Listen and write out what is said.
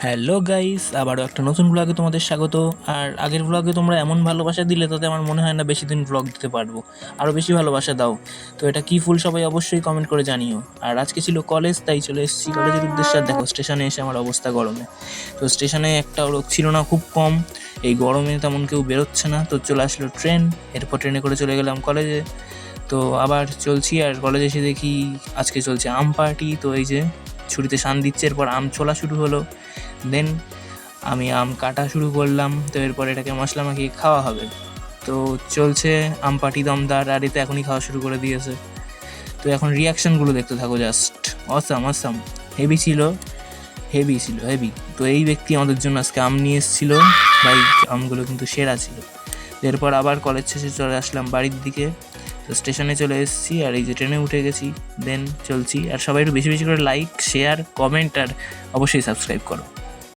Hello guys, আবারও একটা নতুন ব্লগে তোমাদের স্বাগত। আর আগের ব্লগে তোমরা এমন ভালোবাসা দিলে তাতে আমার মনে হয় না বেশি দিন ব্লগ দিতে পারবো। আরও বেশি ভালোবাসা দাও। তো এটা কী ফুল সবাই অবশ্যই কমেন্ট করে জানিও। আর আজকে ছিল কলেজ, তাই চলে এসেছি কলেজের উদ্দেশ্যে। আর দেখো স্টেশনে এসে আমার অবস্থা গরমে। তো স্টেশনে একটাও লোক ছিল না, খুব কম। এই গরমে তেমন কেউ বেরোচ্ছে না। তো চলে আসলো ট্রেন, এরপর ট্রেনে করে চলে গেলাম কলেজে। তো আবার চলছি, আর কলেজে এসে দেখি আজকে চলছে আম পার্টি। তো এই যে ছুরিতে শান দিচ্ছে, এরপর আম ছোলা শুরু হলো। দেন আমি আম কাটা শুরু করলাম। তো এরপর এটাকে মশলা মাখিয়ে খাওয়া হবে। তো চলছে আম পাটি দমদার, আর এতে এখনই খাওয়া শুরু করে দিয়েছে। তো এখন রিয়াকশানগুলো দেখতে থাকো, জাস্ট অসাম অসাম। হেভি ছিল, হেভি ছিল, হেভি। তো এই ব্যক্তি আমাদের জন্য আজকে আম নিয়ে এসেছিলো। ভাই, আমগুলো কিন্তু সেরা ছিল। এরপর আবার কলেজ শেষে চলে আসলাম বাড়ির দিকে। তো স্টেশনে চলে এসেছি, আর এই যে ট্রেনে উঠে গেছি। দেন চলছি। আর সবাই একটু বেশি বেশি করে লাইক, শেয়ার, কমেন্ট আর অবশ্যই সাবস্ক্রাইব করো।